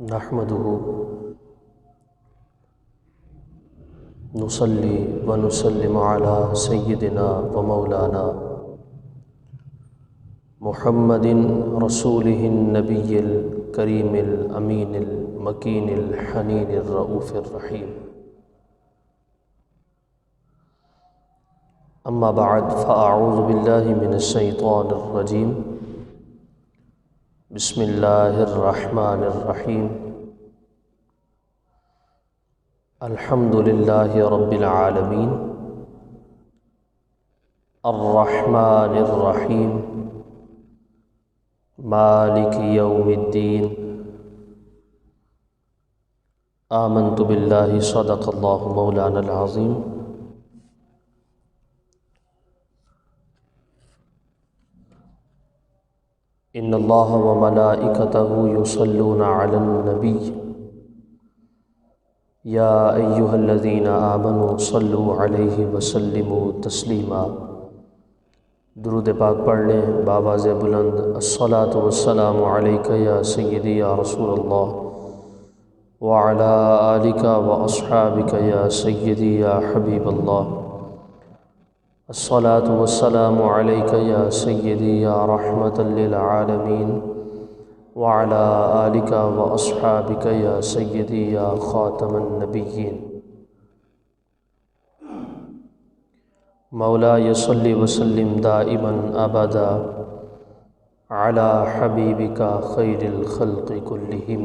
نحمده نصلي ونسلم على سيدنا ومولانا محمد رسوله النبي الكريم الأمين المكين الحنين الرؤوف الرحيم. أما بعد فأعوذ بالله من الشيطان الرجيم. بسم الله الرحمن الرحيم. الحمد لله رب العالمين الرحمن الرحيم مالك يوم الدين. آمنت بالله صدق الله مولانا العظيم. إن الله وملائكته يصلون على النبي يا أيها الذين آمنوا صلوا عليه وسلموا تسلیما. درود پاک پڑھ لیں بآواز بلند. الصلاۃ والسلام علیک یا سیدی یا رسول اللہ وعلی آلک واصحابک یا سیدی یا حبیب اللہ. الصلاۃ والسلام علیک یا سیدی یا رحمۃ للعالمین وعلی آلک واصحابک یا سیدی یا خاتم النبیین. مولاي صل وسلم دائما ابدا على حبيبك خير الخلق كلهم.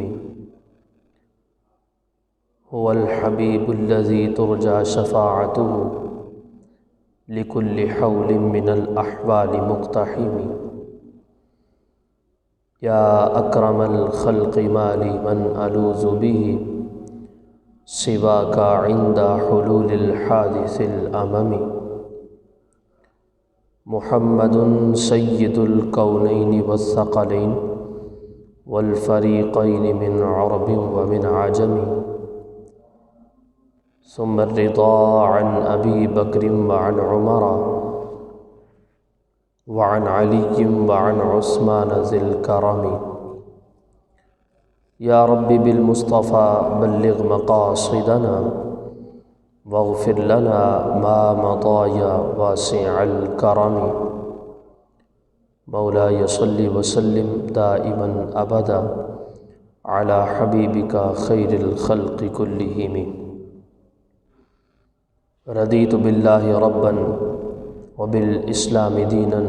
هو الحبيب الذي ترجى شفاعته لكل حول من الأحوال مقتحم. يا أكرم الخلق ما لي من ألوذ به سواك عند حلول الحادث الأمم. محمد سيد الكونين والثقلين والفريقين من عرب ومن عجم. ثم الرضا عن أبي بكر وعن عمر وعن علي وعن عثمان ذي الكرم. يا رب بالمصطفى بلغ مقاصدنا واغفر لنا ما مضى يا واسع الكرم. مولاي صل وسلم دائما أبدا على حبيبك خير الخلق كلهم. رضيت بالله ربا وبالإسلام دينا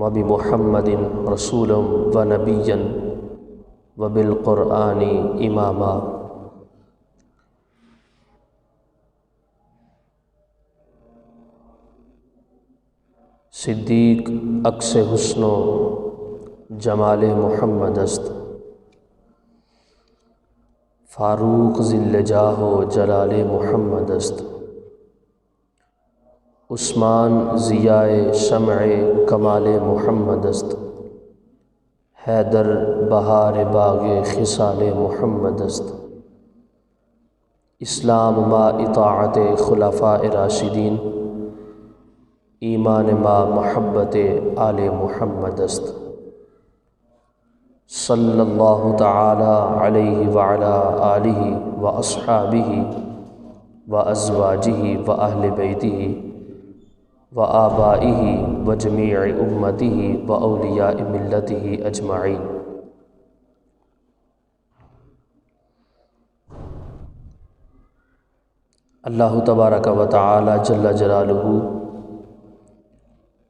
وبمحمد رسولا ونبيا وبالقرآن إماما. صدیق عکس حسن و جمال محمد است، فاروق ذل جاہ و جلال محمد است. عثمان ضیائے شمع کمال محمد است، حیدر بہار باغ خصال محمد است. اسلام ما اطاعت خلفاء راشدین، ایمان ما محبت آل محمد است. صلی اللہ تعالی علیہ وعلی آلہ واصحابہ وازواجہ واہل بیتہ وآبائہ وجمیع امتہ واولیاء ملتہ اجمعین. اللہ تبارک و تعالی جل جلالہ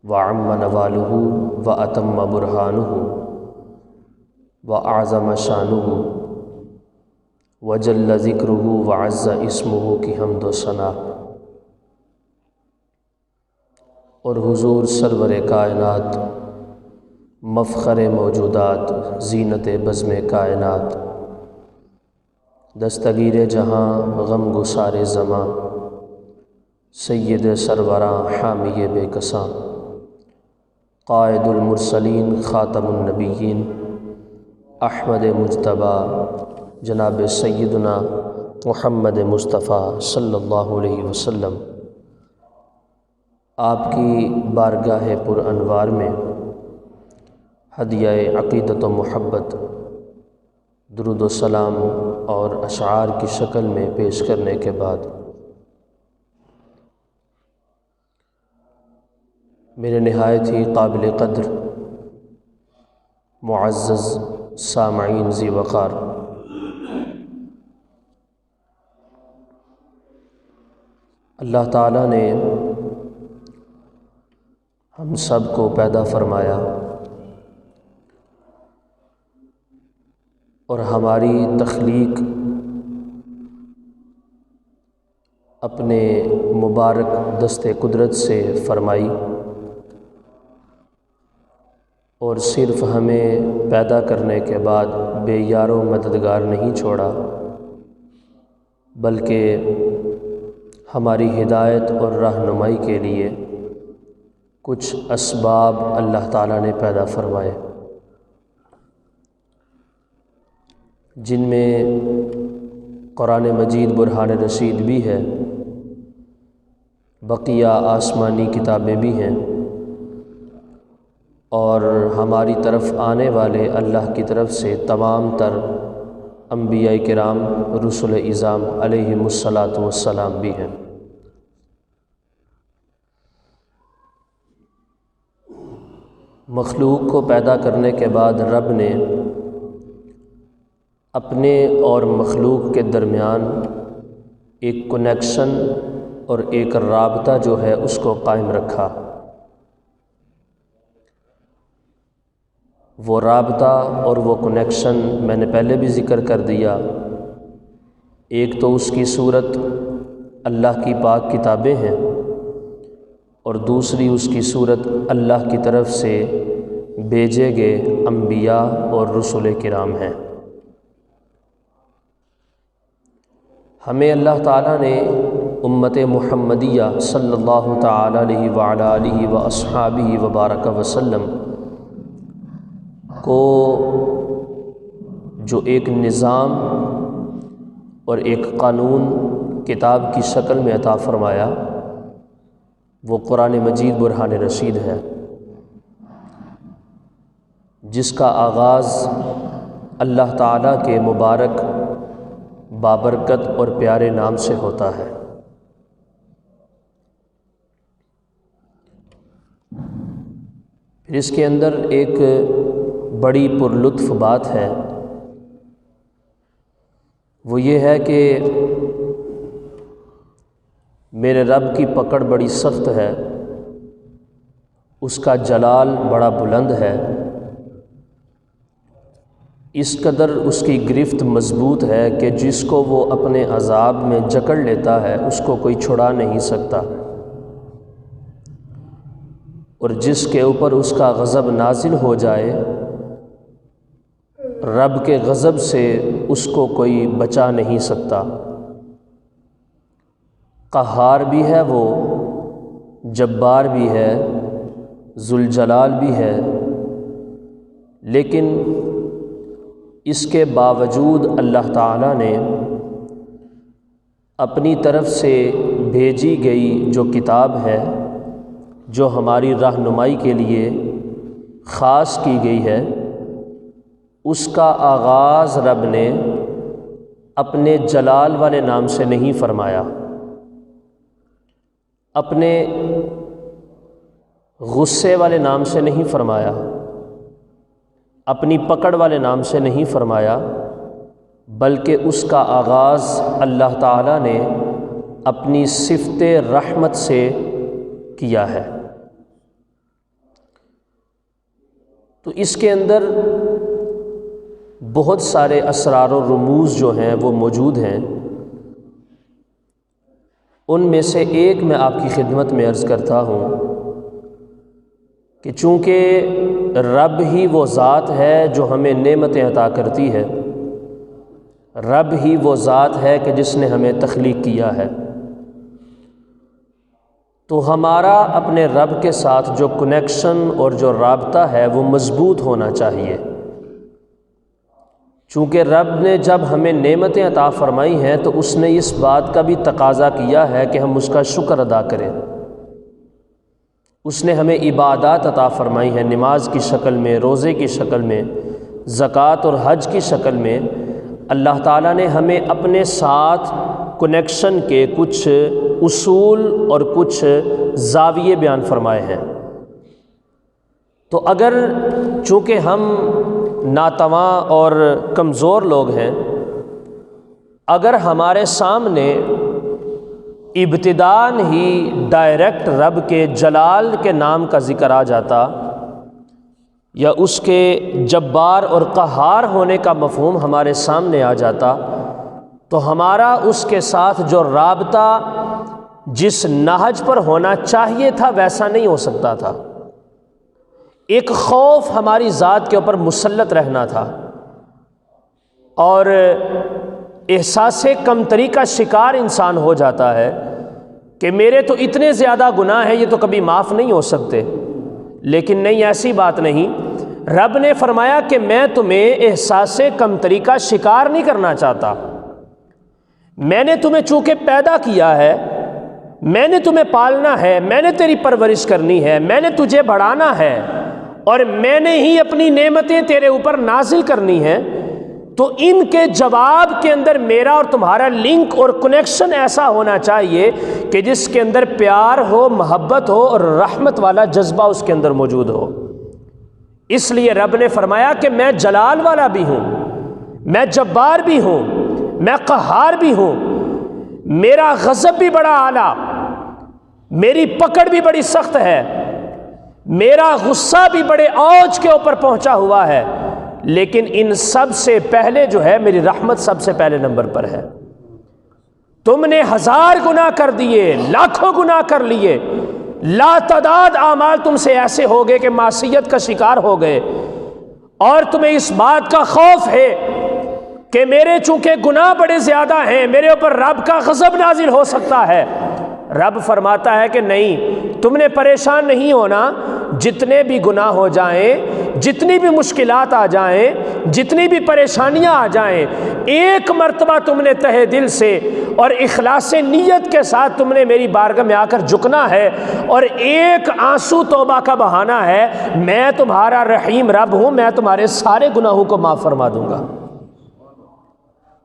وعم نوالہ واتم برہانہ وأعظم شانہ وجل ذکرہ وعز اسمہ کی حمد و ثنا. اور حضور سرور کائنات، مفخر موجودات، زینت بزم کائنات، دستگیر جہاں غم گسار زماں، سید سروراں حامی بے کساں، قائد المرسلین خاتم النبیین، احمد مجتبیٰ جناب سیدنا محمد مصطفیٰ صلی اللہ علیہ وسلم، آپ کی بارگاہ پر انوار میں ہدیہ عقیدت و محبت درود و سلام اور اشعار کی شکل میں پیش کرنے کے بعد میرے نہایت ہی قابل قدر معزز سامعین ذی وقار، اللہ تعالیٰ نے ہم سب کو پیدا فرمایا اور ہماری تخلیق اپنے مبارک دست قدرت سے فرمائی، اور صرف ہمیں پیدا کرنے کے بعد بے یار و مددگار نہیں چھوڑا، بلکہ ہماری ہدایت اور رہنمائی کے لیے کچھ اسباب اللہ تعالیٰ نے پیدا فرمائے، جن میں قرآن مجید برہان رشید بھی ہے، بقیہ آسمانی کتابیں بھی ہیں، اور ہماری طرف آنے والے اللہ کی طرف سے تمام تر انبیاء کرام رسل اعظام علیہم الصلاۃ والسلام بھی ہیں۔ مخلوق کو پیدا کرنے کے بعد رب نے اپنے اور مخلوق کے درمیان ایک کنیکشن اور ایک رابطہ جو ہے اس کو قائم رکھا۔ وہ رابطہ اور وہ کنیکشن میں نے پہلے بھی ذکر کر دیا، ایک تو اس کی صورت اللہ کی پاک کتابیں ہیں، اور دوسری اس کی صورت اللہ کی طرف سے بھیجے گئے انبیاء اور رسول کرام ہیں۔ ہمیں اللہ تعالیٰ نے امت محمدیہ صلی اللہ تعالیٰ علیہ وعلیٰ آلہ و اصحابہ وبارک وسلم کو جو ایک نظام اور ایک قانون کتاب کی شکل میں عطا فرمایا، وہ قرآن مجید برہان رشید ہے، جس کا آغاز اللہ تعالیٰ کے مبارک بابرکت اور پیارے نام سے ہوتا ہے۔ پھر اس کے اندر ایک بڑی پرلطف بات ہے، وہ یہ ہے کہ میرے رب کی پکڑ بڑی سخت ہے، اس کا جلال بڑا بلند ہے، اس قدر اس کی گرفت مضبوط ہے کہ جس کو وہ اپنے عذاب میں جکڑ لیتا ہے اس کو کوئی چھڑا نہیں سکتا، اور جس کے اوپر اس کا غضب نازل ہو جائے، رب کے غضب سے اس کو کوئی بچا نہیں سکتا۔ قہار بھی ہے، وہ جبار بھی ہے، ذوالجلال بھی ہے، لیکن اس کے باوجود اللہ تعالیٰ نے اپنی طرف سے بھیجی گئی جو کتاب ہے، جو ہماری رہنمائی کے لیے خاص کی گئی ہے، اس کا آغاز رب نے اپنے جلال والے نام سے نہیں فرمایا، اپنے غصے والے نام سے نہیں فرمایا، اپنی پکڑ والے نام سے نہیں فرمایا، بلکہ اس کا آغاز اللہ تعالیٰ نے اپنی صفت رحمت سے کیا ہے۔ تو اس کے اندر بہت سارے اسرار و رموز جو ہیں وہ موجود ہیں، ان میں سے ایک میں آپ کی خدمت میں عرض کرتا ہوں کہ چونکہ رب ہی وہ ذات ہے جو ہمیں نعمتیں عطا کرتی ہے، رب ہی وہ ذات ہے کہ جس نے ہمیں تخلیق کیا ہے، تو ہمارا اپنے رب کے ساتھ جو کنیکشن اور جو رابطہ ہے وہ مضبوط ہونا چاہیے۔ چونکہ رب نے جب ہمیں نعمتیں عطا فرمائی ہیں تو اس نے اس بات کا بھی تقاضا کیا ہے کہ ہم اس کا شکر ادا کریں۔ اس نے ہمیں عبادات عطا فرمائی ہیں، نماز کی شکل میں، روزے کی شکل میں، زکوٰۃ اور حج کی شکل میں اللہ تعالیٰ نے ہمیں اپنے ساتھ کنیکشن کے کچھ اصول اور کچھ زاویے بیان فرمائے ہیں۔ تو اگر چونکہ ہم ناتواں اور کمزور لوگ ہیں، اگر ہمارے سامنے ابتداءً ہی ڈائریکٹ رب کے جلال کے نام کا ذکر آ جاتا یا اس کے جبار اور قہار ہونے کا مفہوم ہمارے سامنے آ جاتا، تو ہمارا اس کے ساتھ جو رابطہ جس نہج پر ہونا چاہیے تھا ویسا نہیں ہو سکتا تھا۔ ایک خوف ہماری ذات کے اوپر مسلط رہنا تھا اور احساس کمتری کا شکار انسان ہو جاتا ہے کہ میرے تو اتنے زیادہ گناہ ہیں، یہ تو کبھی معاف نہیں ہو سکتے۔ لیکن نہیں، ایسی بات نہیں۔ رب نے فرمایا کہ میں تمہیں احساس کمتری کا شکار نہیں کرنا چاہتا۔ میں نے تمہیں چونکہ پیدا کیا ہے، میں نے تمہیں پالنا ہے، میں نے تیری پرورش کرنی ہے، میں نے تجھے بڑھانا ہے اور میں نے ہی اپنی نعمتیں تیرے اوپر نازل کرنی ہیں، تو ان کے جواب کے اندر میرا اور تمہارا لنک اور کنیکشن ایسا ہونا چاہیے کہ جس کے اندر پیار ہو، محبت ہو اور رحمت والا جذبہ اس کے اندر موجود ہو۔ اس لیے رب نے فرمایا کہ میں جلال والا بھی ہوں، میں جبار بھی ہوں، میں قہار بھی ہوں، میرا غضب بھی بڑا اعلیٰ، میری پکڑ بھی بڑی سخت ہے، میرا غصہ بھی بڑے اوج کے اوپر پہنچا ہوا ہے، لیکن ان سب سے پہلے جو ہے میری رحمت سب سے پہلے نمبر پر ہے۔ تم نے 1000 گناہ کر دیے، لاکھوں گناہ کر لیے، لا تعداد اعمال تم سے ایسے ہو گئے کہ معصیت کا شکار ہو گئے، اور تمہیں اس بات کا خوف ہے کہ میرے چونکہ گناہ بڑے زیادہ ہیں، میرے اوپر رب کا غضب نازل ہو سکتا ہے۔ رب فرماتا ہے کہ نہیں، تم نے پریشان نہیں ہونا، جتنے بھی گناہ ہو جائیں، جتنی بھی مشکلات آ جائیں، جتنی بھی پریشانیاں آ جائیں، ایک مرتبہ تم نے تہہ دل سے اور اخلاص نیت کے ساتھ تم نے میری بارگاہ میں آ کر جھکنا ہے اور ایک آنسو توبہ کا بہانا ہے، میں تمہارا رحیم رب ہوں، میں تمہارے سارے گناہوں کو معاف فرما دوں گا۔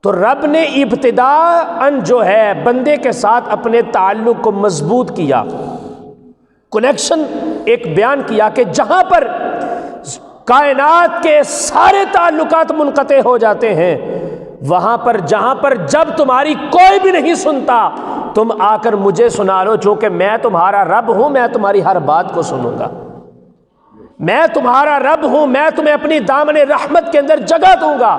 تو رب نے ابتداءً جو ہے بندے کے ساتھ اپنے تعلق کو مضبوط کیا، کنیکشن ایک بیان کیا کہ جہاں پر کائنات کے سارے تعلقات منقطع ہو جاتے ہیں، وہاں پر جہاں پر جب تمہاری کوئی بھی نہیں سنتا، تم آ کر مجھے سنا لو، چونکہ میں تمہارا رب ہوں، میں تمہاری ہر بات کو سنوں گا، میں تمہارا رب ہوں، میں تمہیں اپنی دامن رحمت کے اندر جگہ دوں گا،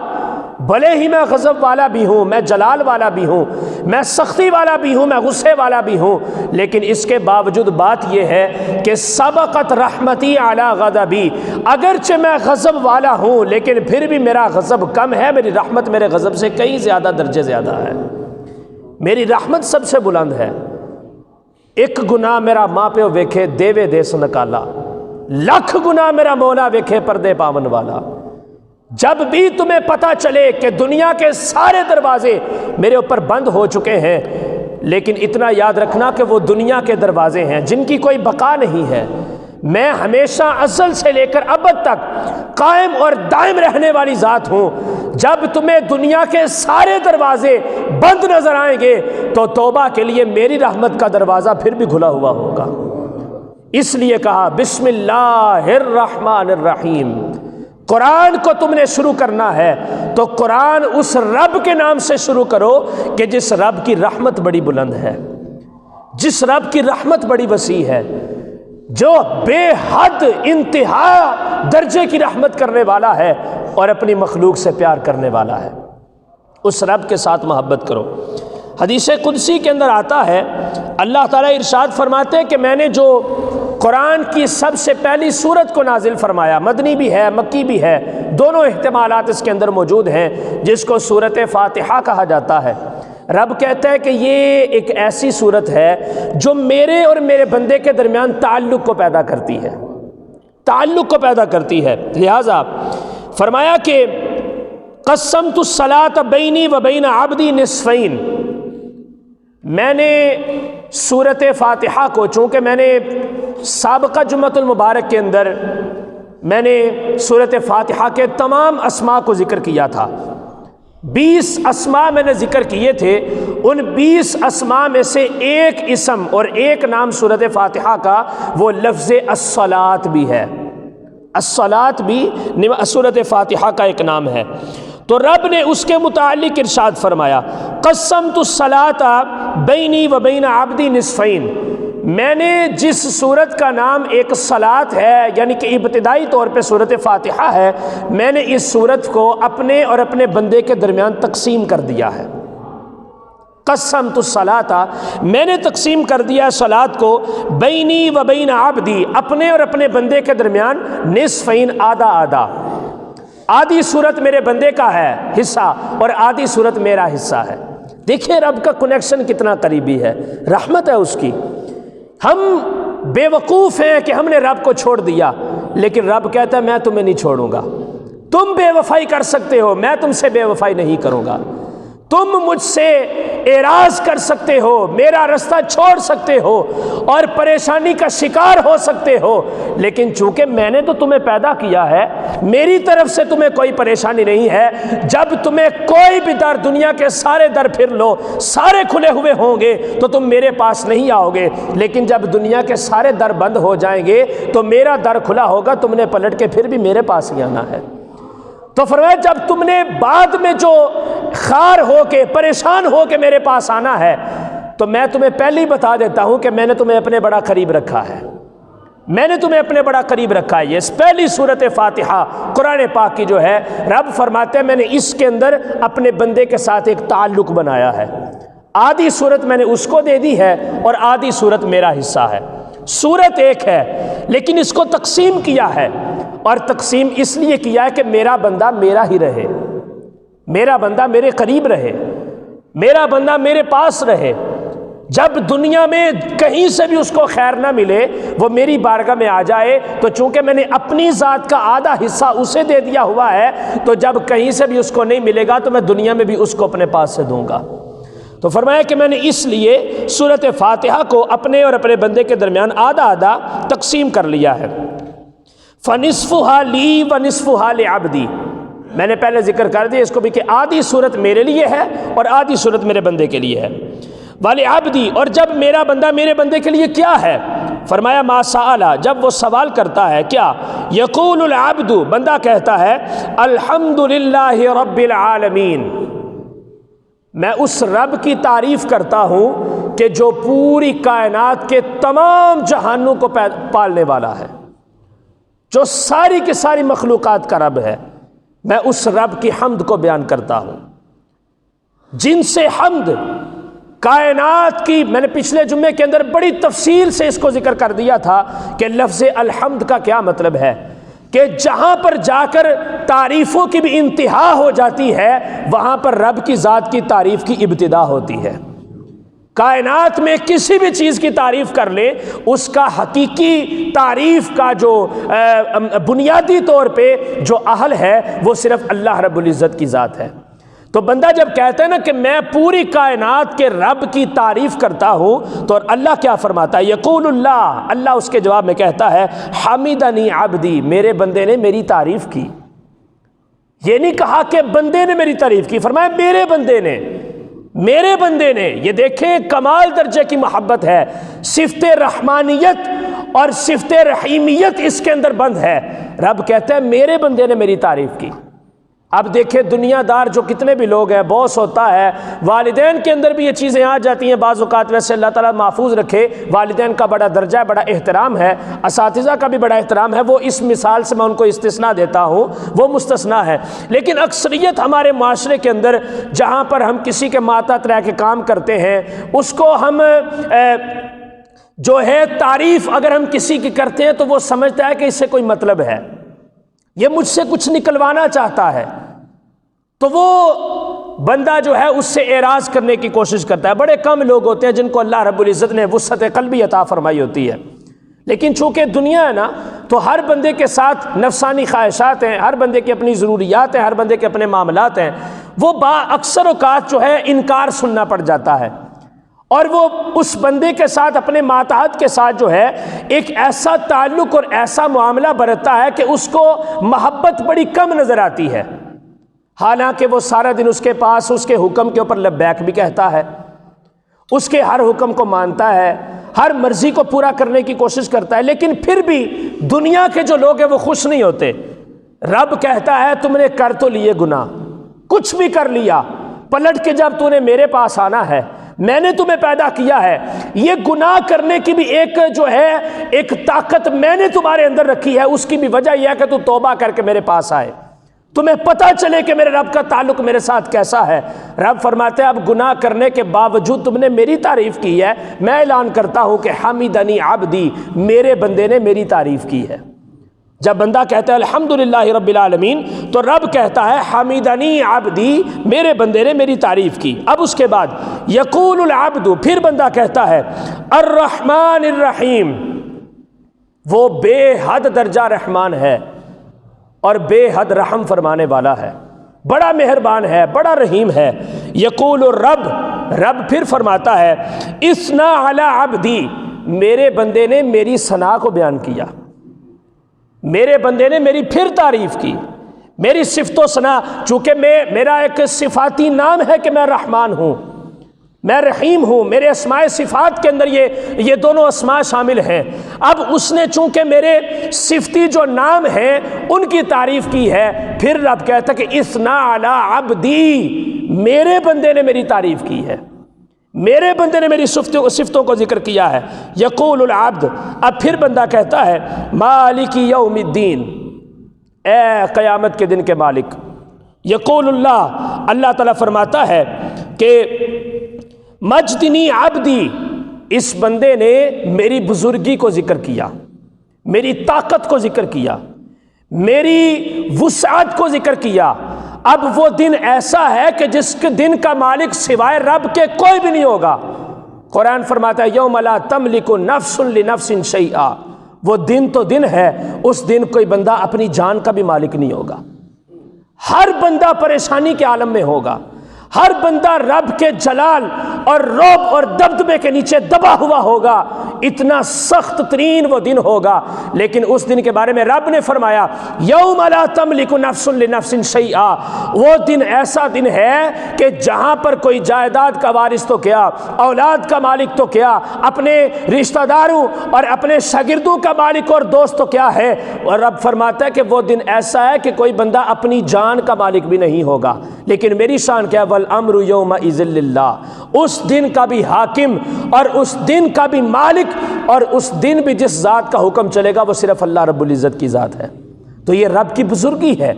بھلے ہی میں غضب والا بھی ہوں، میں جلال والا بھی ہوں، میں سختی والا بھی ہوں، میں غصے والا بھی ہوں، لیکن اس کے باوجود بات یہ ہے کہ سبقت رحمتی علی غضبی، اگرچہ میں غضب والا ہوں لیکن پھر بھی میرا غضب کم ہے، میری رحمت میرے غضب سے کئی زیادہ درجے زیادہ ہے، میری رحمت سب سے بلند ہے۔ ایک گناہ میرا ماں پیو ویکھے دیوے دیس نکالا، لکھ گناہ میرا مولا ویکھے پردے پاون والا۔ جب بھی تمہیں پتہ چلے کہ دنیا کے سارے دروازے میرے اوپر بند ہو چکے ہیں، لیکن اتنا یاد رکھنا کہ وہ دنیا کے دروازے ہیں جن کی کوئی بقا نہیں ہے، میں ہمیشہ ازل سے لے کر ابد تک قائم اور دائم رہنے والی ذات ہوں۔ جب تمہیں دنیا کے سارے دروازے بند نظر آئیں گے تو توبہ کے لیے میری رحمت کا دروازہ پھر بھی کھلا ہوا ہوگا۔ اس لیے کہا بسم اللہ الرحمن الرحیم، قرآن کو تم نے شروع کرنا ہے تو قرآن اس رب کے نام سے شروع کرو کہ جس رب کی رحمت بڑی بلند ہے، جس رب کی رحمت بڑی وسیع ہے، جو بے حد انتہا درجے کی رحمت کرنے والا ہے اور اپنی مخلوق سے پیار کرنے والا ہے۔ اس رب کے ساتھ محبت کرو۔ حدیث قدسی کے اندر آتا ہے، اللہ تعالیٰ ارشاد فرماتے ہیں کہ میں نے جو قرآن کی سب سے پہلی سورت کو نازل فرمایا، مدنی بھی ہے مکی بھی ہے، دونوں احتمالات اس کے اندر موجود ہیں، جس کو سورت فاتحہ کہا جاتا ہے۔ رب کہتا ہے کہ یہ ایک ایسی سورت ہے جو میرے اور میرے بندے کے درمیان تعلق کو پیدا کرتی ہے، تعلق کو پیدا کرتی ہے۔ لہٰذا فرمایا کہ قسمت الصلاۃ بینی و بین عبدی نصفین، میں نے سورت فاتحہ کو، چونکہ میں نے سابقہ جمعۃ المبارک کے اندر میں نے سورۃ فاتحہ کے تمام اسماء کو ذکر کیا تھا، 20 اسماء میں نے ذکر کیے تھے، ان 20 اسماء میں سے ایک اسم اور ایک نام سورۃ فاتحہ کا وہ لفظ الصلاۃ بھی ہے۔ الصلاۃ بھی سورۃ فاتحہ کا ایک نام ہے۔ تو رب نے اس کے متعلق ارشاد فرمایا قسمت الصلاۃ بینی و بین عبدی نصفین، میں نے جس سورت کا نام ایک صلاۃ ہے یعنی کہ ابتدائی طور پہ سورۃ فاتحہ ہے، میں نے اس سورت کو اپنے اور اپنے بندے کے درمیان تقسیم کر دیا ہے۔ قسمت الصلاۃ، میں نے تقسیم کر دیا صلاۃ کو بینی و بین عبدی، اپنے اور اپنے بندے کے درمیان نصفین، آدھا آدھا، آدھی صورت میرے بندے کا ہے حصہ اور آدھی صورت میرا حصہ ہے۔ دیکھیں رب کا کنیکشن کتنا قریبی ہے، رحمت ہے اس کی۔ ہم بے وقوف ہیں کہ ہم نے رب کو چھوڑ دیا، لیکن رب کہتا ہے میں تمہیں نہیں چھوڑوں گا۔ تم بے وفائی کر سکتے ہو، میں تم سے بے وفائی نہیں کروں گا۔ تم مجھ سے اعراض کر سکتے ہو، میرا رستہ چھوڑ سکتے ہو اور پریشانی کا شکار ہو سکتے ہو، لیکن چونکہ میں نے تو تمہیں پیدا کیا ہے، میری طرف سے تمہیں کوئی پریشانی نہیں ہے۔ جب تمہیں کوئی بھی در، دنیا کے سارے در پھر لو، سارے کھلے ہوئے ہوں گے تو تم میرے پاس نہیں آؤ گے، لیکن جب دنیا کے سارے در بند ہو جائیں گے تو میرا در کھلا ہوگا، تم نے پلٹ کے پھر بھی میرے پاس ہی آنا ہے۔ تو فرمایا جب تم نے بعد میں جو خار ہو کے پریشان ہو کے میرے پاس آنا ہے تو میں تمہیں پہلے ہی بتا دیتا ہوں کہ میں نے تمہیں اپنے بڑا قریب رکھا ہے، میں نے تمہیں اپنے بڑا قریب رکھا ہے۔ یہ پہلی سورت فاتحہ قرآن پاک کی جو ہے، رب فرماتے ہیں میں نے اس کے اندر اپنے بندے کے ساتھ ایک تعلق بنایا ہے۔ آدھی سورت میں نے اس کو دے دی ہے اور آدھی سورت میرا حصہ ہے۔ سورت ایک ہے لیکن اس کو تقسیم کیا ہے، اور تقسیم اس لیے کیا ہے کہ میرا بندہ میرا ہی رہے، میرا بندہ میرے قریب رہے، میرا بندہ میرے پاس رہے۔ جب دنیا میں کہیں سے بھی اس کو خیر نہ ملے، وہ میری بارگاہ میں آ جائے، تو چونکہ میں نے اپنی ذات کا آدھا حصہ اسے دے دیا ہوا ہے، تو جب کہیں سے بھی اس کو نہیں ملے گا تو میں دنیا میں بھی اس کو اپنے پاس سے دوں گا۔ تو فرمایا کہ میں نے اس لیے سورۃ فاتحہ کو اپنے اور اپنے بندے کے درمیان آدھا آدھا تقسیم کر لیا ہے۔ فَنِصْفُهَا لِي وَنِصْفُهَا لِعَبْدِي، میں نے پہلے ذکر کر دیا اس کو بھی کہ آدھی صورت میرے لیے ہے اور آدھی صورت میرے بندے کے لیے ہے۔ وَلِعَبْدِي، اور جب میرا بندہ میرے بندے کے لیے کیا ہے، فرمایا ما سأل، جب وہ سوال کرتا ہے کیا، یقول العبد، بندہ کہتا ہے الحمد للہ رب العالمین، میں اس رب کی تعریف کرتا ہوں کہ جو پوری کائنات کے تمام جہانوں کو پالنے والا ہے، جو ساری کی ساری مخلوقات کا رب ہے، میں اس رب کی حمد کو بیان کرتا ہوں۔ جن سے حمد کائنات کی، میں نے پچھلے جمعے کے اندر بڑی تفصیل سے اس کو ذکر کر دیا تھا کہ لفظ الحمد کا کیا مطلب ہے، کہ جہاں پر جا کر تعریفوں کی بھی انتہا ہو جاتی ہے، وہاں پر رب کی ذات کی تعریف کی ابتدا ہوتی ہے۔ کائنات میں کسی بھی چیز کی تعریف کر لیں، اس کا حقیقی تعریف کا جو بنیادی طور پہ جو اہل ہے وہ صرف اللہ رب العزت کی ذات ہے۔ تو بندہ جب کہتا ہے نا کہ میں پوری کائنات کے رب کی تعریف کرتا ہوں، تو اللہ کیا فرماتا ہے، یقول اللہ، اللہ اس کے جواب میں کہتا ہے حمیدنی عبدی، میرے بندے نے میری تعریف کی۔ یہ نہیں کہا کہ بندے نے میری تعریف کی، فرمایا میرے بندے نے، میرے بندے نے۔ یہ دیکھیں کمال درجے کی محبت ہے، صفت رحمانیت اور صفت رحیمیت اس کے اندر بند ہے۔ رب کہتا ہے میرے بندے نے میری تعریف کی۔ اب دیکھیں دنیا دار جو کتنے بھی لوگ ہیں، باس ہوتا ہے، والدین کے اندر بھی یہ چیزیں آ جاتی ہیں بعض اوقات، ویسے اللہ تعالیٰ محفوظ رکھے، والدین کا بڑا درجہ ہے، بڑا احترام ہے، اساتذہ کا بھی بڑا احترام ہے، وہ اس مثال سے میں ان کو استثناء دیتا ہوں، وہ مستثنیٰ ہے۔ لیکن اکثریت ہمارے معاشرے کے اندر جہاں پر ہم کسی کے ماتحت رہ کے کام کرتے ہیں، اس کو ہم جو ہے تعریف اگر ہم کسی کی کرتے ہیں تو وہ سمجھتا ہے کہ اس سے کوئی مطلب ہے، یہ مجھ سے کچھ نکلوانا چاہتا ہے، تو وہ بندہ جو ہے اس سے اعراض کرنے کی کوشش کرتا ہے۔ بڑے کم لوگ ہوتے ہیں جن کو اللہ رب العزت نے وسعت قلبی عطا فرمائی ہوتی ہے، لیکن چونکہ دنیا ہے نا، تو ہر بندے کے ساتھ نفسانی خواہشات ہیں، ہر بندے کی اپنی ضروریات ہیں، ہر بندے کے اپنے معاملات ہیں، وہ اکثر اوقات جو ہے انکار سننا پڑ جاتا ہے، اور وہ اس بندے کے ساتھ اپنے ماتحت کے ساتھ جو ہے ایک ایسا تعلق اور ایسا معاملہ برتتا ہے کہ اس کو محبت بڑی کم نظر آتی ہے، حالانکہ وہ سارا دن اس کے پاس اس کے حکم کے اوپر لبیک بھی کہتا ہے، اس کے ہر حکم کو مانتا ہے، ہر مرضی کو پورا کرنے کی کوشش کرتا ہے، لیکن پھر بھی دنیا کے جو لوگ ہیں وہ خوش نہیں ہوتے۔ رب کہتا ہے تم نے کر تو لیے گناہ، کچھ بھی کر لیا، پلٹ کے جب تو نے میرے پاس آنا ہے، میں نے تمہیں پیدا کیا ہے، یہ گناہ کرنے کی بھی ایک جو ہے ایک طاقت میں نے تمہارے اندر رکھی ہے، اس کی بھی وجہ یہ ہے کہ تو توبہ کر کے میرے پاس آئے، تمہیں پتہ چلے کہ میرے رب کا تعلق میرے ساتھ کیسا ہے۔ رب فرماتے ہیں اب گناہ کرنے کے باوجود تم نے میری تعریف کی ہے، میں اعلان کرتا ہوں کہ حمیدنی عبدی، میرے بندے نے میری تعریف کی ہے۔ جب بندہ کہتا ہے الحمدللہ رب العالمین تو رب کہتا ہے حمیدنی عبدی، میرے بندے نے میری تعریف کی۔ اب اس کے بعد یقول العبد، پھر بندہ کہتا ہے الرحمن الرحیم، وہ بے حد درجہ رحمان ہے اور بے حد رحم فرمانے والا ہے، بڑا مہربان ہے، بڑا رحیم ہے۔ یقول الرب، رب پھر فرماتا ہے اثنا علی عبدی، میرے بندے نے میری ثنا کو بیان کیا، میرے بندے نے میری پھر تعریف کی، میری صفت و ثنا، چونکہ میرا ایک صفاتی نام ہے کہ میں رحمان ہوں، میں رحیم ہوں، میرے اسماء صفات کے اندر یہ دونوں اسماء شامل ہیں۔ اب اس نے چونکہ میرے صفتی جو نام ہیں ان کی تعریف کی ہے، پھر رب کہتا کہ اثنا علی عبدی، میرے بندے نے میری تعریف کی ہے، میرے بندے نے میری صفتوں کو ذکر کیا ہے۔ یقول العبد، اب پھر بندہ کہتا ہے مالک یوم الدین، اے قیامت کے دن کے مالک۔ یقول اللہ، اللہ تعالیٰ فرماتا ہے کہ مجدنی عبدی، اس بندے نے میری بزرگی کو ذکر کیا، میری طاقت کو ذکر کیا، میری وسعت کو ذکر کیا۔ اب وہ دن ایسا ہے کہ جس کے دن کا مالک سوائے رب کے کوئی بھی نہیں ہوگا۔ قرآن فرماتا ہے یوم لا تملک نفس لنفس شیئا، وہ دن تو دن ہے، اس دن کوئی بندہ اپنی جان کا بھی مالک نہیں ہوگا، ہر بندہ پریشانی کے عالم میں ہوگا، ہر بندہ رب کے جلال اور رعب اور دبدبے کے نیچے دبا ہوا ہوگا، اتنا سخت ترین وہ دن ہوگا۔ لیکن اس دن کے بارے میں رب نے فرمایا یوم لا تملک نفس لنفس شیئا، وہ دن ایسا دن ہے کہ جہاں پر کوئی جائیداد کا وارث تو کیا، اولاد کا مالک تو کیا، اپنے رشتہ داروں اور اپنے شاگردوں کا مالک اور دوست تو کیا ہے، اور رب فرماتا ہے کہ وہ دن ایسا ہے کہ کوئی بندہ اپنی جان کا مالک بھی نہیں ہوگا۔ لیکن میری شان کیا، والامر یومئذ للہ، اس دن کا بھی حاکم اور اس دن کا بھی مالک اور اس دن بھی جس ذات کا حکم چلے گا وہ صرف اللہ رب العزت کی ذات ہے۔ تو یہ رب کی بزرگی ہے۔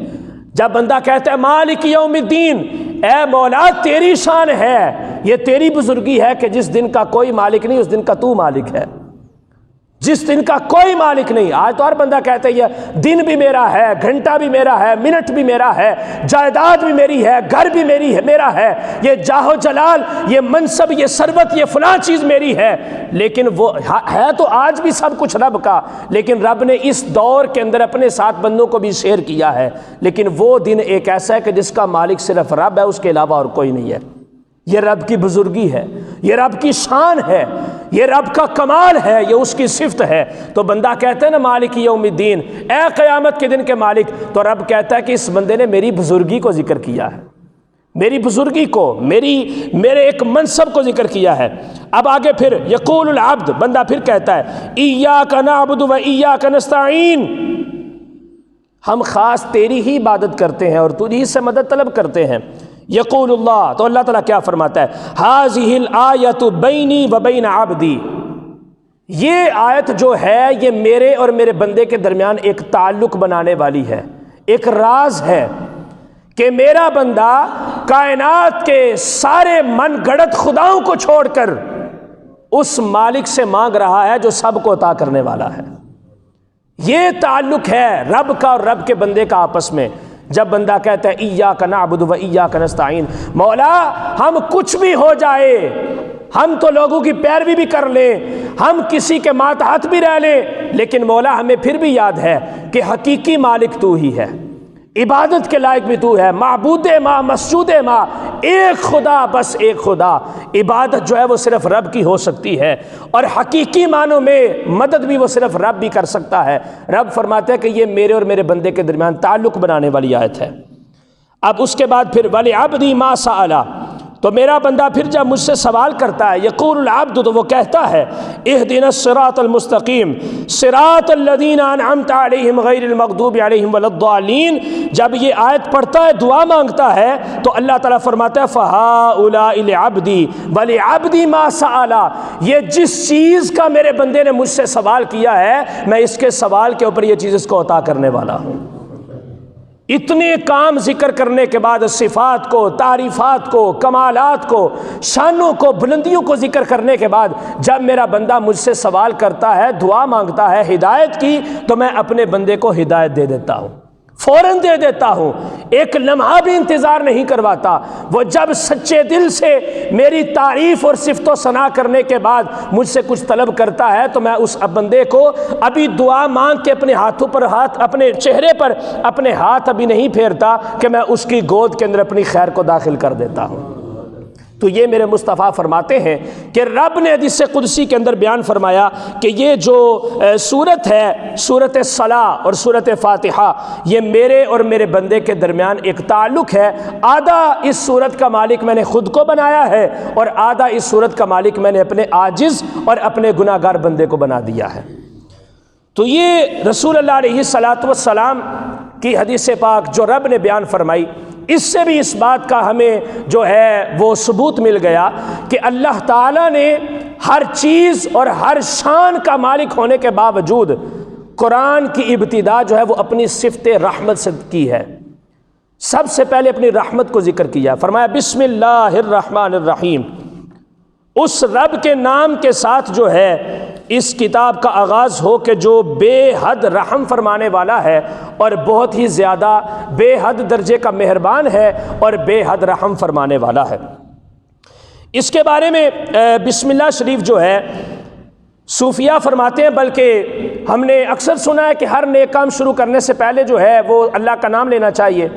جب بندہ کہتا ہے مالک یوم الدین، اے مولا تیری شان ہے، یہ تیری بزرگی ہے کہ جس دن کا کوئی مالک نہیں اس دن کا تو مالک ہے، جس دن کا کوئی مالک نہیں۔ آج تو ہر بندہ کہتا ہے یہ دن بھی میرا ہے، گھنٹہ بھی میرا ہے، منٹ بھی میرا ہے، جائیداد بھی میری ہے، گھر بھی میرا ہے، یہ جاہ و جلال، یہ منصب، یہ ثروت، یہ فلاں چیز میری ہے۔ لیکن وہ ہے تو آج بھی سب کچھ رب کا، لیکن رب نے اس دور کے اندر اپنے ساتھ بندوں کو بھی شیئر کیا ہے۔ لیکن وہ دن ایک ایسا ہے کہ جس کا مالک صرف رب ہے، اس کے علاوہ اور کوئی نہیں ہے۔ یہ رب کی بزرگی ہے، یہ رب کی شان ہے، یہ رب کا کمال ہے، یہ اس کی صفت ہے۔ تو بندہ کہتا ہے نا مالک یوم الدین، اے قیامت کے دن کے مالک، تو رب کہتا ہے کہ اس بندے نے میری بزرگی کو ذکر کیا ہے، میری بزرگی کو، میرے ایک منصب کو ذکر کیا ہے۔ اب آگے پھر یقول العبد، بندہ پھر کہتا ہے ایاک نعبد و ایاک نستعین، ہم خاص تیری ہی عبادت کرتے ہیں اور تجھی سے مدد طلب کرتے ہیں۔ یقول اللہ، تو اللہ تعالیٰ کیا فرماتا ہے ہذہ الآیۃ بینی و بین عبدی، یہ آیت جو ہے یہ میرے اور میرے بندے کے درمیان ایک تعلق بنانے والی ہے، ایک راز ہے کہ میرا بندہ کائنات کے سارے من گڑت خداؤں کو چھوڑ کر اس مالک سے مانگ رہا ہے جو سب کو عطا کرنے والا ہے۔ یہ تعلق ہے رب کا اور رب کے بندے کا آپس میں۔ جب بندہ کہتا ہے ایاک نعبد و ایاک نستعین، مولا ہم کچھ بھی ہو جائے، ہم تو لوگوں کی پیروی بھی کر لیں، ہم کسی کے ماتحت بھی رہ لیں، لیکن مولا ہمیں پھر بھی یاد ہے کہ حقیقی مالک تو ہی ہے، عبادت کے لائق بھی تو ہے، معبود ماں، مسجود ماں، ایک خدا، بس ایک خدا۔ عبادت جو ہے وہ صرف رب کی ہو سکتی ہے، اور حقیقی معنوں میں مدد بھی وہ صرف رب بھی کر سکتا ہے۔ رب فرماتے ہیں کہ یہ میرے اور میرے بندے کے درمیان تعلق بنانے والی آیت ہے۔ اب اس کے بعد پھر وَلِعَبْدِي مَا سَأَلَ، تو میرا بندہ پھر جب مجھ سے سوال کرتا ہے، یقول العبد، تو وہ کہتا ہے اہدنا الصراط المستقیم صراط الذین انعمت علیہم غیر المغضوب علیہم ولا الضالین، جب یہ آیت پڑھتا ہے، دعا مانگتا ہے، تو اللہ تعالیٰ فرماتا ہے فہؤلاء لعبدی ولعبدی ما سأل، یہ جس چیز کا میرے بندے نے مجھ سے سوال کیا ہے، میں اس کے سوال کے اوپر یہ چیز اس کو عطا کرنے والا ہوں۔ اتنے کام ذکر کرنے کے بعد، صفات کو، تعریفات کو، کمالات کو، شانوں کو، بلندیوں کو ذکر کرنے کے بعد، جب میرا بندہ مجھ سے سوال کرتا ہے، دعا مانگتا ہے ہدایت کی، تو میں اپنے بندے کو ہدایت دے دیتا ہوں، فوراً دے دیتا ہوں، ایک لمحہ بھی انتظار نہیں کرواتا۔ وہ جب سچے دل سے میری تعریف اور صفت و ثنا کرنے کے بعد مجھ سے کچھ طلب کرتا ہے، تو میں اس بندے کو ابھی دعا مانگ کے اپنے ہاتھوں پر ہاتھ، اپنے چہرے پر اپنے ہاتھ ابھی نہیں پھیرتا کہ میں اس کی گود کے اندر اپنی خیر کو داخل کر دیتا ہوں۔ تو یہ میرے مصطفیٰ فرماتے ہیں کہ رب نے حدیث قدسی کے اندر بیان فرمایا کہ یہ جو سورت ہے، سورت صلاح اور سورت فاتحہ، یہ میرے اور میرے بندے کے درمیان ایک تعلق ہے۔ آدھا اس سورت کا مالک میں نے خود کو بنایا ہے، اور آدھا اس سورت کا مالک میں نے اپنے عاجز اور اپنے گناہ گار بندے کو بنا دیا ہے۔ تو یہ رسول اللہ علیہ الصلاۃ والسلام کی حدیث پاک جو رب نے بیان فرمائی، اس سے بھی اس بات کا ہمیں جو ہے وہ ثبوت مل گیا کہ اللہ تعالیٰ نے ہر چیز اور ہر شان کا مالک ہونے کے باوجود قرآن کی ابتدا جو ہے وہ اپنی صفت رحمت سے کی ہے۔ سب سے پہلے اپنی رحمت کو ذکر کیا، فرمایا بسم اللہ الرحمن الرحیم، اس رب کے نام کے ساتھ جو ہے اس کتاب کا آغاز ہو کہ جو بے حد رحم فرمانے والا ہے، اور بہت ہی زیادہ بے حد درجے کا مہربان ہے اور بے حد رحم فرمانے والا ہے۔ اس کے بارے میں بسم اللہ شریف جو ہے صوفیہ فرماتے ہیں، بلکہ ہم نے اکثر سنا ہے کہ ہر نیک کام شروع کرنے سے پہلے جو ہے وہ اللہ کا نام لینا چاہیے۔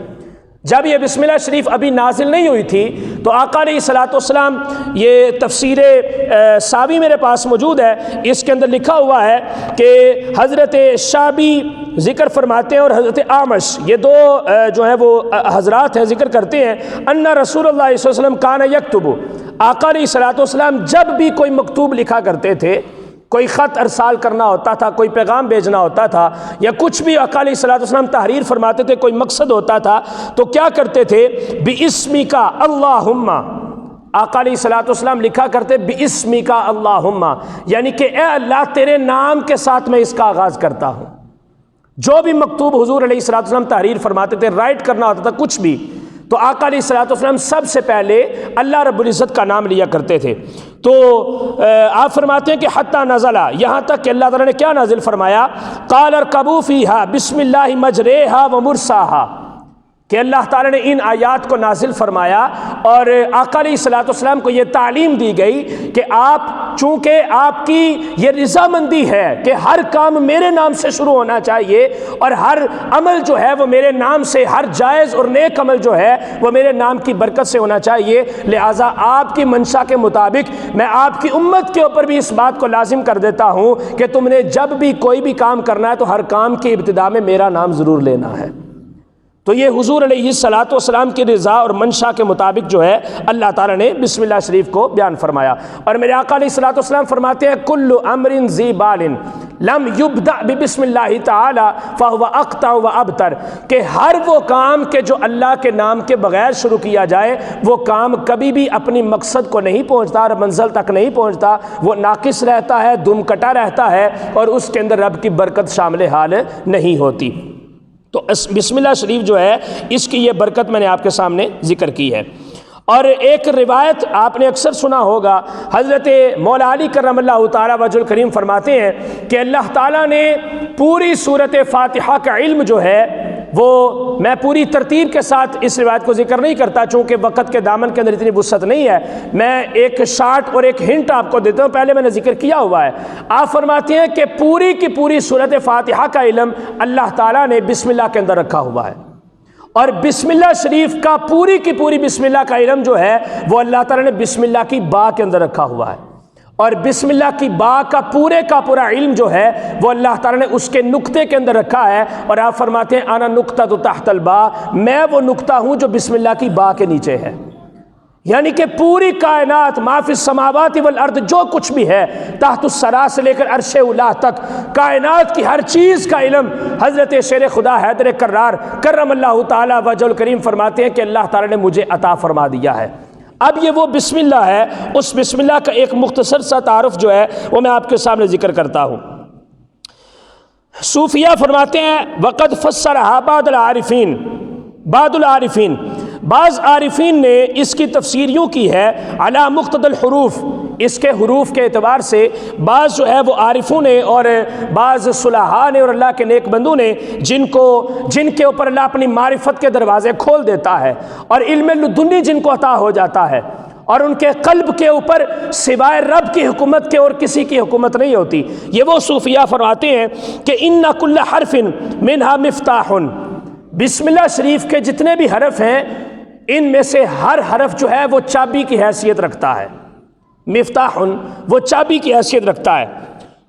جب یہ بسم اللہ شریف ابھی نازل نہیں ہوئی تھی تو آقا علیہ الصلوۃ والسلام، یہ تفسیر ساوی میرے پاس موجود ہے، اس کے اندر لکھا ہوا ہے کہ حضرت شعبی ذکر فرماتے ہیں اور حضرت اعمش، یہ دو جو ہیں وہ حضرات ہیں، ذکر کرتے ہیں ان رسول اللہ صلی اللہ علیہ وسلم کان یکتب، آقا علیہ الصلوۃ والسلام جب بھی کوئی مکتوب لکھا کرتے تھے، کوئی خط ارسال کرنا ہوتا تھا، کوئی پیغام بھیجنا ہوتا تھا، یا کچھ بھی آقا علیہ الصلوۃ والسلام تحریر فرماتے تھے، کوئی مقصد ہوتا تھا، تو کیا کرتے تھے؟ بِإِسْمِكَ اللہم، آقا علیہ الصلوۃ والسلام لکھا کرتے بِإِسْمِكَ اللہم، یعنی کہ اے اللہ تیرے نام کے ساتھ میں اس کا آغاز کرتا ہوں۔ جو بھی مکتوب حضور علیہ الصلوۃ والسلام تحریر فرماتے تھے، رائٹ کرنا ہوتا تھا کچھ بھی، تو آقا علیہ الصلوۃ والسلام سب سے پہلے اللہ رب العزت کا نام لیا کرتے تھے۔ تو آپ فرماتے ہیں کہ حتی نزلہ، یہاں تک کہ اللہ تعالیٰ نے کیا نازل فرمایا؟ قال ارکبوا فیہا بسم اللہ مجریہا ومرساہا، کہ اللہ تعالیٰ نے ان آیات کو نازل فرمایا، اور آقا علیہ الصلوۃ والسلام کو یہ تعلیم دی گئی کہ آپ، چونکہ آپ کی یہ رضامندی ہے کہ ہر کام میرے نام سے شروع ہونا چاہیے، اور ہر عمل جو ہے وہ میرے نام سے، ہر جائز اور نیک عمل جو ہے وہ میرے نام کی برکت سے ہونا چاہیے، لہٰذا آپ کی منشا کے مطابق میں آپ کی امت کے اوپر بھی اس بات کو لازم کر دیتا ہوں کہ تم نے جب بھی کوئی بھی کام کرنا ہے تو ہر کام کی ابتدا میں میرا نام ضرور لینا ہے۔ تو یہ حضور علیہ الصلوۃ والسلام کی رضا اور منشا کے مطابق جو ہے اللہ تعالیٰ نے بسم اللہ شریف کو بیان فرمایا۔ اور میرے آقا علیہ الصلوۃ والسلام فرماتے ہیں کل امر ذی بال لم یبدأ ببسم اللہ تعالی فہو اقطع و ابتر، کہ ہر وہ کام کہ جو اللہ کے نام کے بغیر شروع کیا جائے وہ کام کبھی بھی اپنی مقصد کو نہیں پہنچتا اور منزل تک نہیں پہنچتا، وہ ناقص رہتا ہے، دم کٹا رہتا ہے، اور اس کے اندر رب کی برکت شامل حال نہیں ہوتی۔ تو بسم اللہ شریف جو ہے اس کی یہ برکت میں نے آپ کے سامنے ذکر کی ہے۔ اور ایک روایت آپ نے اکثر سنا ہوگا، حضرت مولا علی کرم اللہ تعالیٰ وجہ الکریم فرماتے ہیں کہ اللہ تعالیٰ نے پوری سورت فاتحہ کا علم جو ہے وہ، میں پوری ترتیب کے ساتھ اس روایت کو ذکر نہیں کرتا چونکہ وقت کے دامن کے اندر اتنی وسعت نہیں ہے، میں ایک شارٹ اور ایک ہنٹ آپ کو دیتا ہوں، پہلے میں نے ذکر کیا ہوا ہے۔ آپ فرماتے ہیں کہ پوری کی پوری سورت فاتحہ کا علم اللہ تعالیٰ نے بسم اللہ کے اندر رکھا ہوا ہے، اور بسم اللہ شریف کا پوری کی پوری بسم اللہ کا علم جو ہے وہ اللہ تعالیٰ نے بسم اللہ کی با کے اندر رکھا ہوا ہے، اور بسم اللہ کی با کا پورا علم جو ہے وہ اللہ تعالیٰ نے اس کے نقطے کے اندر رکھا ہے، اور آپ فرماتے ہیں انا نقطہ تحت البا، میں وہ نقطہ ہوں جو بسم اللہ کی با کے نیچے ہے۔ یعنی کہ پوری کائنات، ما فی السماوات والارض، جو کچھ بھی ہے تحت الثری سے لے کر عرش اولی تک، کائنات کی ہر چیز کا علم حضرت شیر خدا حیدر کرار کرم اللہ تعالی وجہ الکریم فرماتے ہیں کہ اللہ تعالی نے مجھے عطا فرما دیا ہے۔ اب یہ وہ بسم اللہ ہے، اس بسم اللہ کا ایک مختصر سا تعارف جو ہے وہ میں آپ کے سامنے ذکر کرتا ہوں۔ صوفیہ فرماتے ہیں وقد فسرها بعض العارفین، بعض عارفین نے اس کی تفسیر یوں کی ہے علی مقتضی الحروف، اس کے حروف کے اعتبار سے بعض جو ہے وہ عارفوں نے اور بعض صلحاء نے اور اللہ کے نیک بندوں نے جن کے اوپر اللہ اپنی معرفت کے دروازے کھول دیتا ہے اور علم لدنی جن کو عطا ہو جاتا ہے، اور ان کے قلب کے اوپر سوائے رب کی حکومت کے اور کسی کی حکومت نہیں ہوتی، یہ وہ صوفیہ فرماتے ہیں کہ ان کل حرف منہا مفتاح، بسم اللہ شریف کے جتنے بھی حرف ہیں ان میں سے ہر حرف جو ہے وہ چابی کی حیثیت رکھتا ہے، مفتاح وہ چابی کی حیثیت رکھتا ہے۔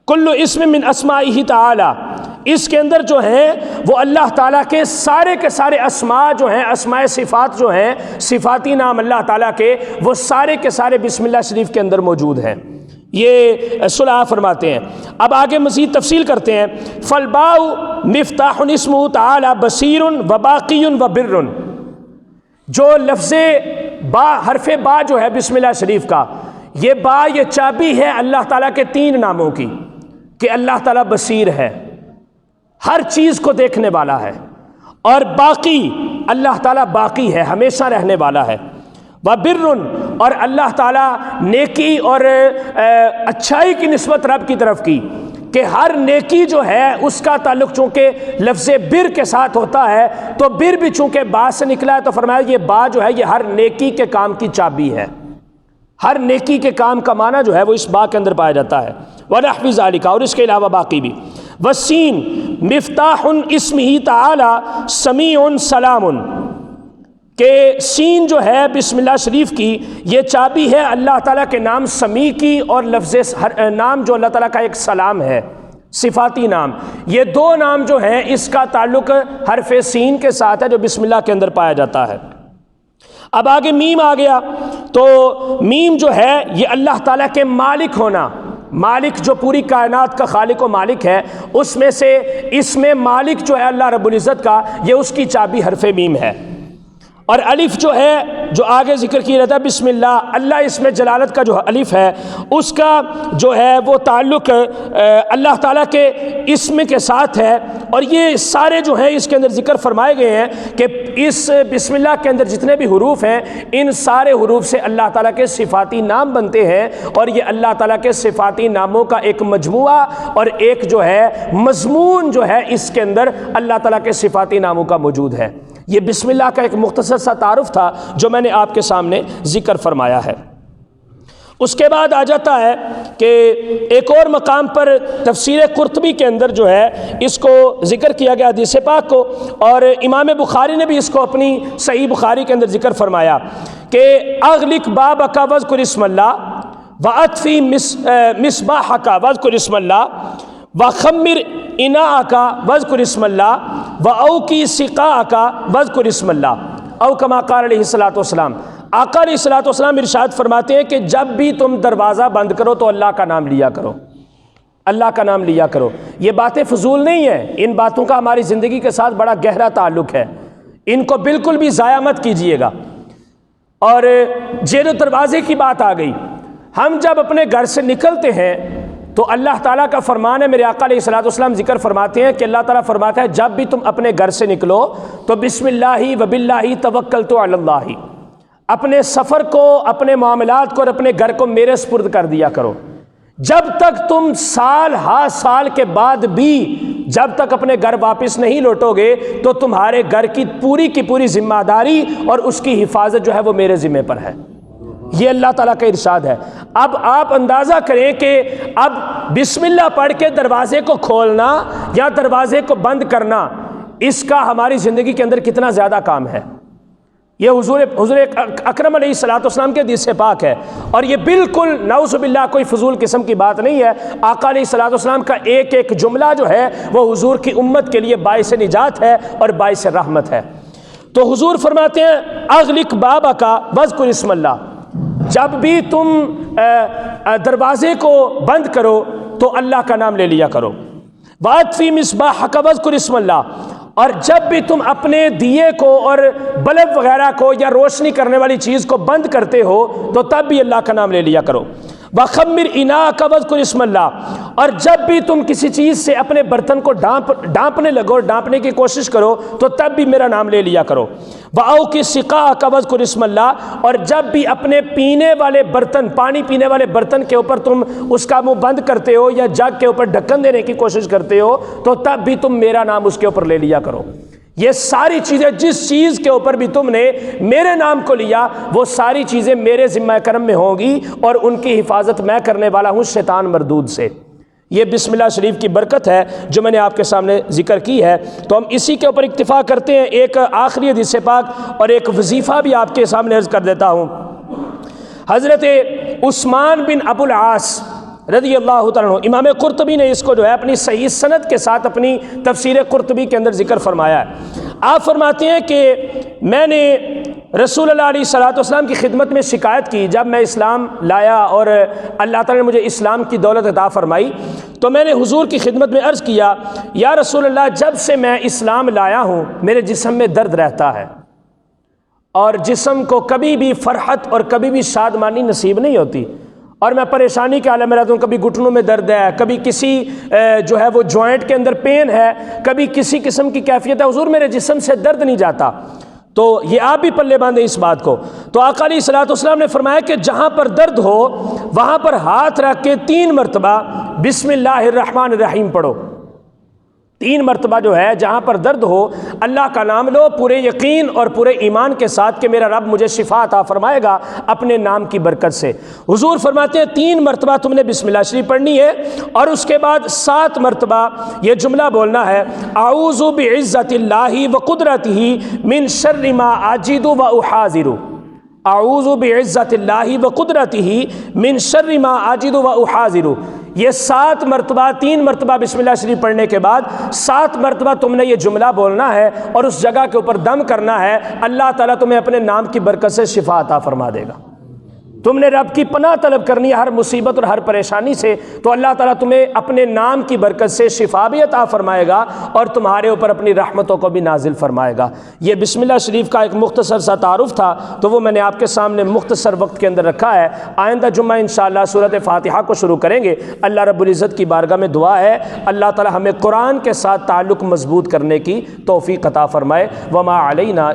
کل اسم من اسمائہ تعالی، اس کے اندر جو ہیں وہ اللہ تعالیٰ کے سارے اسماء جو ہیں، اسماء صفات جو ہیں، صفاتی نام اللہ تعالیٰ کے، وہ سارے کے سارے بسم اللہ شریف کے اندر موجود ہیں، یہ صلحاء فرماتے ہیں۔ اب آگے مزید تفصیل کرتے ہیں۔ فالباء مفتاح اسمہ تعالی بصیر و باقی و بر، جو لفظ با، حرف با جو ہے بسم اللہ شریف کا، یہ با یہ چابی ہے اللہ تعالیٰ کے 3 ناموں کی، کہ اللہ تعالیٰ بصیر ہے، ہر چیز کو دیکھنے والا ہے، اور باقی اللہ تعالیٰ باقی ہے، ہمیشہ رہنے والا ہے، وبر، اور اللہ تعالیٰ نیکی اور اچھائی کی نسبت رب کی طرف کی، کہ ہر نیکی جو ہے اس کا تعلق چونکہ لفظ بر کے ساتھ ہوتا ہے، تو بر بھی چونکہ با سے نکلا ہے، تو فرمایا یہ با جو ہے یہ ہر نیکی کے کام کی چابی ہے، ہر نیکی کے کام کا معنی جو ہے وہ اس با کے اندر پایا جاتا ہے۔ وَنَحْوِ ذَلِكَ، اور اس کے علاوہ باقی بھی۔ وَالسِّین مفتاح اسمہ تعالی سمیع سلام، کہ سین جو ہے بسم اللہ شریف کی یہ چابی ہے اللہ تعالیٰ کے نام سمیع کی، اور لفظ نام جو اللہ تعالیٰ کا ایک سلام ہے، صفاتی نام، یہ 2 نام جو ہیں اس کا تعلق حرف سین کے ساتھ ہے جو بسم اللہ کے اندر پایا جاتا ہے۔ اب آگے میم آ گیا، تو میم جو ہے یہ اللہ تعالیٰ کے مالک ہونا، مالک جو پوری کائنات کا خالق و مالک ہے، اس میں سے اس میں مالک جو ہے اللہ رب العزت کا، یہ اس کی چابی حرف میم ہے۔ اور الف جو ہے جو آگے ذکر کیا جاتا ہے بسم اللہ، اللہ اس میں جلالت کا جو الف ہے اس کا جو ہے وہ تعلق اللہ تعالیٰ کے اسم کے ساتھ ہے، اور یہ سارے جو ہیں اس کے اندر ذکر فرمائے گئے ہیں کہ اس بسم اللہ کے اندر جتنے بھی حروف ہیں ان سارے حروف سے اللہ تعالیٰ کے صفاتی نام بنتے ہیں، اور یہ اللہ تعالیٰ کے صفاتی ناموں کا ایک مجموعہ اور ایک جو ہے مضمون جو ہے اس کے اندر اللہ تعالیٰ کے صفاتی ناموں کا موجود ہے۔ یہ بسم اللہ کا ایک مختصر سا تعارف تھا جو میں نے آپ کے سامنے ذکر فرمایا ہے۔ اس کے بعد آ جاتا ہے کہ ایک اور مقام پر تفسیر قرطبی کے اندر جو ہے اس کو ذکر کیا گیا حدیث پاک کو، اور امام بخاری نے بھی اس کو اپنی صحیح بخاری کے اندر ذکر فرمایا کہ اغلق بابک واذکر اسم اللہ واطفی مصباحک واذکر اسم اللہ وخمر اناءک واذکر اسم اللہ واوقی سقاءک واذکر اسم اللہ، او کما قال علیہ الصلوۃ والسلام۔ آقا علیہ الصلوۃ والسلام ارشاد فرماتے ہیں کہ جب بھی تم دروازہ بند کرو تو اللہ کا نام لیا کرو، اللہ کا نام لیا کرو۔ یہ باتیں فضول نہیں ہیں، ان باتوں کا ہماری زندگی کے ساتھ بڑا گہرا تعلق ہے، ان کو بالکل بھی ضائع مت کیجیے گا۔ اور جیل و دروازے کی بات آ گئی، ہم جب اپنے گھر سے نکلتے ہیں تو اللہ تعالیٰ کا فرمان ہے، میرے آقا علیہ الصلوۃ والسلام ذکر فرماتے ہیں کہ اللہ تعالیٰ فرماتا ہے جب بھی تم اپنے گھر سے نکلو تو بسم اللہ وباللہ توکلت علی اللہ، اپنے سفر کو، اپنے معاملات کو اور اپنے گھر کو میرے سپرد کر دیا کرو۔ جب تک تم سال ہا سال کے بعد بھی جب تک اپنے گھر واپس نہیں لوٹو گے تو تمہارے گھر کی پوری ذمہ داری اور اس کی حفاظت جو ہے وہ میرے ذمہ پر ہے۔ یہ اللہ تعالیٰ کا ارشاد ہے۔ اب آپ اندازہ کریں کہ اب بسم اللہ پڑھ کے دروازے کو کھولنا یا دروازے کو بند کرنا، اس کا ہماری زندگی کے اندر کتنا زیادہ کام ہے۔ یہ حضور اکرم علیہ الصلوۃ والسلام کے حدیث پاک ہے، اور یہ بالکل نعوذ باللہ کوئی فضول قسم کی بات نہیں ہے۔ آقا علیہ الصلوۃ والسلام کا ایک ایک جملہ جو ہے وہ حضور کی امت کے لیے باعث نجات ہے اور باعث رحمت ہے۔ تو حضور فرماتے ہیں اغلق بابا کا وذکر اسم اللہ، جب بھی تم دروازے کو بند کرو تو اللہ کا نام لے لیا کرو۔ واطفی مصباح کا وذکر اسم اللہ، اور جب بھی تم اپنے دیے کو اور بلب وغیرہ کو یا روشنی کرنے والی چیز کو بند کرتے ہو تو تب بھی اللہ کا نام لے لیا کرو۔ وَخَمِّرْ إِنَاءَكَ وَاذْكُرِ اسْمَ اللَّهِ، اور جب بھی تم کسی چیز سے اپنے برتن کو ڈانپنے لگو، ڈانپنے کی کوشش کرو تو تب بھی میرا نام لے لیا کرو۔ وَأَوْقِ السِّقَاءَ وَاذْكُرِ اسْمَ اللَّهِ، اور جب بھی اپنے پینے والے برتن، پانی پینے والے برتن کے اوپر تم اس کا منہ بند کرتے ہو یا جگ کے اوپر ڈھکن دینے کی کوشش کرتے ہو تو تب بھی تم میرا نام اس کے اوپر لے لیا کرو۔ یہ ساری چیزیں، جس چیز کے اوپر بھی تم نے میرے نام کو لیا، وہ ساری چیزیں میرے ذمہ کرم میں ہوں گی، اور ان کی حفاظت میں کرنے والا ہوں شیطان مردود سے۔ یہ بسم اللہ شریف کی برکت ہے جو میں نے آپ کے سامنے ذکر کی ہے۔ تو ہم اسی کے اوپر اکتفا کرتے ہیں۔ ایک آخری حدیث پاک اور ایک وظیفہ بھی آپ کے سامنے عرض کر دیتا ہوں۔ حضرت عثمان بن ابو العاص رضی اللہ تعالیٰ عنہ، امام قرطبی نے اس کو جو ہے اپنی صحیح سند کے ساتھ اپنی تفسیر قرطبی کے اندر ذکر فرمایا ہے۔ آپ فرماتے ہیں کہ میں نے رسول اللہ علیہ الصلوۃ والسلام کی خدمت میں شکایت کی، جب میں اسلام لایا اور اللہ تعالیٰ نے مجھے اسلام کی دولت عطا فرمائی، تو میں نے حضور کی خدمت میں عرض کیا یا رسول اللہ، جب سے میں اسلام لایا ہوں میرے جسم میں درد رہتا ہے، اور جسم کو کبھی بھی فرحت اور کبھی بھی شادمانی نصیب نہیں ہوتی، اور میں پریشانی کے عالم میں رہتا ہوں۔ کبھی گھٹنوں میں درد ہے، کبھی کسی جو ہے وہ جوائنٹ کے اندر پین ہے، کبھی کسی قسم کی کیفیت ہے، حضور میرے جسم سے درد نہیں جاتا۔ تو یہ آپ بھی پلے باندھیں اس بات کو۔ تو آقا علیہ الصلوۃ والسلام نے فرمایا کہ جہاں پر درد ہو وہاں پر ہاتھ رکھ کے 3 مرتبہ بسم اللہ الرحمن الرحیم پڑھو۔ 3 مرتبہ جو ہے جہاں پر درد ہو اللہ کا نام لو پورے یقین اور پورے ایمان کے ساتھ کہ میرا رب مجھے شفا عطا فرمائے گا اپنے نام کی برکت سے۔ حضور فرماتے ہیں 3 مرتبہ تم نے بسم اللہ شریف پڑھنی ہے، اور اس کے بعد 7 مرتبہ یہ جملہ بولنا ہے اعوذ بعزت اللہ وقدرتہ من شر ما اجد واحاذر۔ اعوذ بعزت اللہ وقدرتہ من شر ما اجد واحاذر۔ یہ 7 مرتبہ 3 مرتبہ بسم اللہ شریف پڑھنے کے بعد 7 مرتبہ تم نے یہ جملہ بولنا ہے اور اس جگہ کے اوپر دم کرنا ہے۔ اللہ تعالیٰ تمہیں اپنے نام کی برکت سے شفا عطا فرما دے گا۔ تم نے رب کی پناہ طلب کرنی ہے ہر مصیبت اور ہر پریشانی سے، تو اللہ تعالیٰ تمہیں اپنے نام کی برکت سے شفا بھی عطا فرمائے گا اور تمہارے اوپر اپنی رحمتوں کو بھی نازل فرمائے گا۔ یہ بسم اللہ شریف کا ایک مختصر سا تعارف تھا، تو وہ میں نے آپ کے سامنے مختصر وقت کے اندر رکھا ہے۔ آئندہ جمعہ انشاءاللہ سورۃ فاتحہ کو شروع کریں گے۔ اللہ رب العزت کی بارگاہ میں دعا ہے اللہ تعالیٰ ہمیں قرآن کے ساتھ تعلق مضبوط کرنے کی توفیق عطا فرمائے۔ وما علینا